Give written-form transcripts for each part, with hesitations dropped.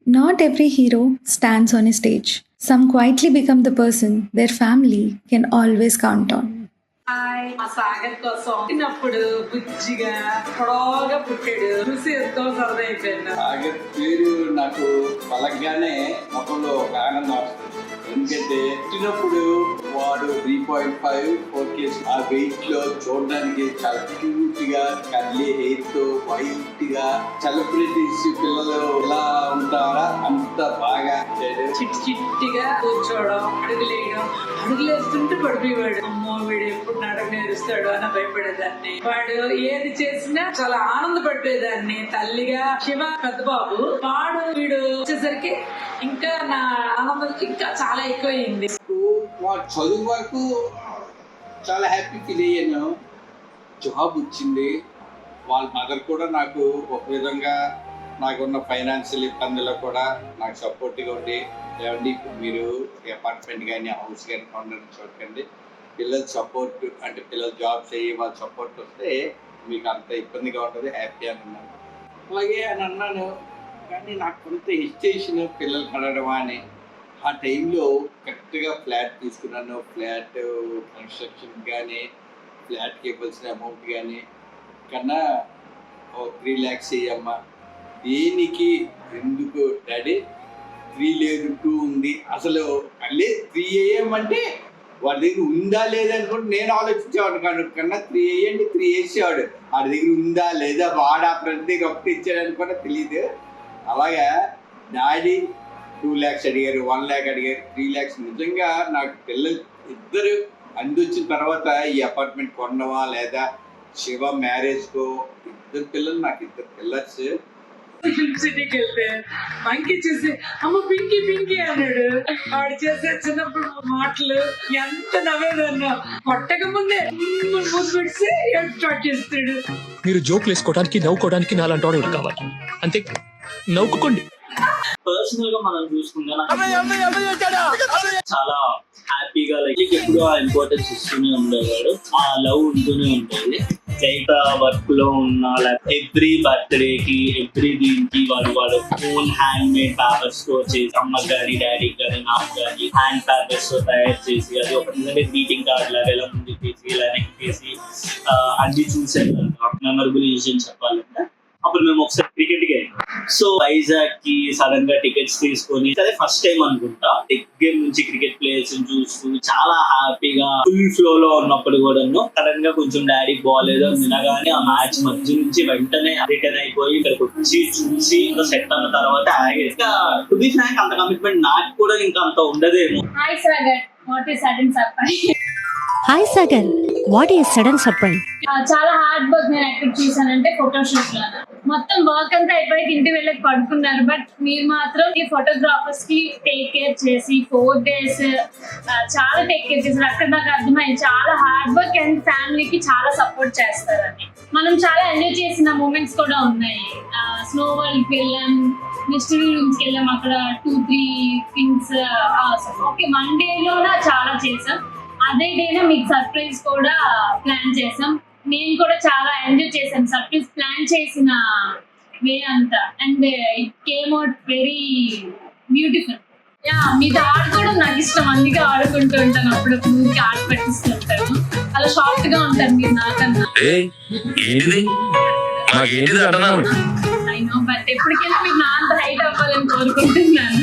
Not every hero stands on a stage. Some quietly become the person their family can always count on. Hi మా సాగర్ కోసం చిన్నప్పుడు బుజ్జిగా పొడవుగా పుట్టాడు చూసి ఎంతో సరదా అయిపోయింది. సాగర్ పేరు నాకు పలకగానే ముఖంలో ఒక ఆనందం వస్తుంది. ఎందుకంటే పుట్టినప్పుడు వాడు 3.5 4 kg ఆ వెయిట్ లో చూడడానికి చాలా క్యూట్ గా కర్లీ హెయిర్ తో వైట్ గా సెలబ్రిటీస్ పిల్లలు ఎలా ఉంటారా అంత బాగా చిట్టిగా కూర్చోవడం, అడుగులు వేస్తుంటే పడిపోయేవాడు. అమ్మో వీడు ఎప్పుడు నడక నేరుస్తాడు అని భయపడేదాన్ని. వాడు ఏది చేసినా చాలా ఆనందపడిపోయేదాన్ని. తల్లిగా శివ పెద్ద బాబు, వీడు వచ్చేసరికి ఇంకా నా ఆనందం ఇంకా చాలా ఎక్కువైంది. చదువు వరకు చాలా హ్యాపీ ఫీల్ అయ్యాను. జాబ్ వచ్చింది. వాళ్ళ మదర్ కూడా నాకు ఒక విధంగా నాకున్న ఫైనాన్షియల్ ఇబ్బందుల్లో కూడా నాకు సపోర్ట్గా ఉండి, ఏమండి ఇప్పుడు మీరు అపార్ట్మెంట్ కానీ హౌస్ కానీ కొనడానికి చూడకండి, పిల్లల సపోర్ట్ అంటే పిల్లలు జాబ్స్ అయ్యి వాళ్ళ సపోర్ట్ వస్తే మీకు అంత ఇబ్బందిగా ఉంటుంది, హ్యాపీ అని అన్నాను. అలాగే అని అన్నాను. కానీ నాకు కొంత హెసిటేషన్ పిల్లలు కనడమా అని. ఆ టైంలో కరెక్ట్గా ఫ్లాట్ తీసుకున్నాను. ఫ్లాట్ కన్స్ట్రక్షన్ కానీ ఫ్లాట్కి ఇవ్వాల్సిన అమౌంట్ కానీ కన్నా 3 lakhs అయ్యమ్మా. దేనికి ఎందుకు డాడీ 3 లేదు 2 ఉంది. అసలు మళ్ళీ 3 వేయమంటే వాడి దగ్గర ఉందా లేదని కూడా నేను ఆలోచించేవాడు కన్నా 3 వేయండి 3 వేసేవాడు. వాడి దగ్గర ఉందా లేదా, వాడు ఆ ఫ్రెండ్ దగ్గర ఒకటి ఇచ్చాడని కూడా తెలియదు. అలాగా డాడీ 2 lakhs అడిగారు, 1 lakh అడిగారు, 3 lakhs. నిజంగా నాకు పిల్లలు ఇద్దరు అందించిన తర్వాత ఈ అపార్ట్మెంట్ కొనవా లేదా శివ మ్యారేజ్కో, ఇద్దరు పిల్లలు నాకు ఇద్దరు పిల్లర్స్. సిటీకి వెళ్తే మంకి చూసి అమ్మ పింకీ పింకీ అన్నాడు. వాడు చేసే చిన్నప్పుడు మాటలు ఎంత నవ్వేదన్నా. కొట్టక ముందే మూసి పెడితే స్టార్ట్ చేస్తాడు. మీరు జోక్లు వేసుకోవడానికి నవ్వుకోవడానికి నాలాంటి వాడు కావాలి, అంతే. నవ్వుకోండి. పర్సనల్ గా మనం చూసుకుంటే చాలా హ్యాపీగా లైక్ ఎప్పుడు ఆ ఇంపార్టెన్స్ ఇస్తూనే ఉండేవాడు. ఆ లవ్ ఉంటూనే ఉంటుంది. లైక్ వర్క్ లో ఉన్న ఎవ్రీ బర్త్డే కి ఎవ్రీ దీనికి వాళ్ళు ఓన్ హ్యాండ్ మేడ్ పేపర్స్ తో చేసి అమ్మకి కానీ డాడీకి కానీ నాకు కానీ హ్యాండ్ పేపర్స్ తో తయారు చేసి అది ఒక గ్రీటింగ్ కార్డ్ లాగా ఇలా ముందుకు తీసి ఇలా నెక్ తీసి అన్ని చూసాను. మెమరబుల్ విషయం చెప్పాలంటే అప్పుడు మేము ఒకసారి క్రికెట్ కి వెళ్ళాం. సో వైజాగ్ కి సడన్ గా టికెట్స్ తీసుకొని అదే ఫస్ట్ టైం అనుకుంటా దగ్గర నుంచి క్రికెట్ ప్లేయర్స్ చూస్తూ చాలా హ్యాపీగా ఫుల్ ఫ్లో లో ఉన్నప్పుడు కూడా సడన్ గా కొంచెం డాడీ బాగాలేదు అని వినగానే ఆ మ్యాచ్ మధ్య నుంచి వెంటనే రిటర్న్ అయిపోయి ఇక్కడికి వచ్చి చూసి సెట్ అన్న తర్వాత ఇంకా టు బి ఫ్రాంక్ అంత కమిట్మెంట్ నాకు కూడా ఇంకా అంత ఉండదేమో. Hi Sagar, what is sudden surprise? Hi Sagar, what is sudden surprise? చాలా హార్డ్ వర్క్. నేను ఎక్కడ చూసానంటే ఫోటోషూట్ లో మొత్తం వర్క్ అంతా అయిపోయి ఇంటికి వెళ్ళి పడుకున్నారు. బట్ మీరు మాత్రం ఈ ఫోటోగ్రాఫర్స్ కి టేక్ కేర్ చేసి 4 days చాలా టేక్ కేర్ చేశారు. అక్కడ నాకు అర్థమైంది చాలా హార్డ్ వర్క్ అండ్ ఫ్యామిలీకి చాలా సపోర్ట్ చేస్తారని. మనం చాలా ఎంజాయ్ చేసిన మూమెంట్స్ కూడా ఉన్నాయి. స్నో వరల్డ్ కి వెళ్ళాం, మిస్టరీ రూమ్స్ కి వెళ్ళాం. అక్కడ 2-3 థింగ్స్ ఓకే 1 day లోనే చాలా చేసాం. అదే డేనా మీకు సర్ప్రైజ్ కూడా ప్లాన్ చేసాం. నేను కూడా చాలా ఎంజాయ్ చేశాను సర్ప్రైజ్ ప్లాన్ చేసిన వే అంతా. And it came out very beautiful. మీతో ఆడుకోవడం నాకు ఇష్టం, అందుకే ఆడుకుంటూ ఉంటాను. అప్పుడప్పుడు ఊరికి ఆట పట్టిస్తుంటాను. అలా షార్ట్ గా ఉంటారు మీరు నాకన్నా. అయినో బట్ ఎప్పటికైనా మీకు నా అంత హైట్ అవ్వాలని కోరుకుంటున్నాను.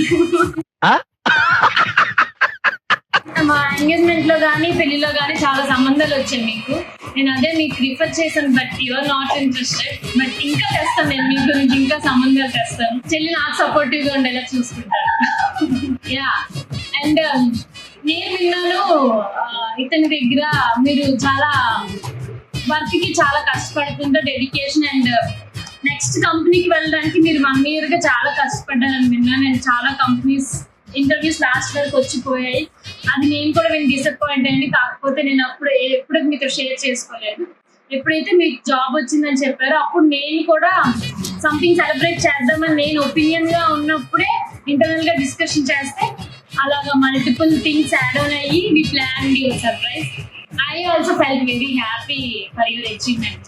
మా ఎంగేజ్మెంట్ లో గానీ పెళ్లిలో గానీ చాలా సంబంధాలు వచ్చాయి మీకు. నేను అదే మీకు రిఫర్ చేశాను, but your not interested. But ఇంకా తెస్తాను, నేను మీ గురించి ఇంకా సంబంధాలు తెస్తాను. చెల్లి నాకు సపోర్టివ్ గా ఉండేలా చూసుకుంటాను. అండ్ నేను విన్నాను ఇతని దగ్గర మీరు చాలా వర్క్ కి చాలా కష్టపడుతుంటే డెడికేషన్ అండ్ నెక్స్ట్ కంపెనీకి వెళ్ళడానికి మీరు 1 year గా చాలా కష్టపడ్డారని విన్నాను. నేను చాలా కంపెనీస్ ఇంటర్వ్యూస్ లాస్ట్ వరకు వచ్చిపోయాయి. అది నేను కూడా డిసప్పాయింట్ అయ్యింది. కాకపోతే నేను ఎప్పుడు మీతో షేర్ చేసుకోలేదు. ఎప్పుడైతే మీకు జాబ్ వచ్చిందని చెప్పారో అప్పుడు నేను కూడా సంథింగ్ సెలబ్రేట్ చేద్దామని నేను ఒపీనియన్ గా ఉన్నప్పుడే ఇంటర్నల్ గా డిస్కషన్ చేస్తే అలాగా మల్టిపుల్ థింగ్స్ యాడ్ ఆన్ అయ్యి we plan your surprise. I also felt very happy for your achievement.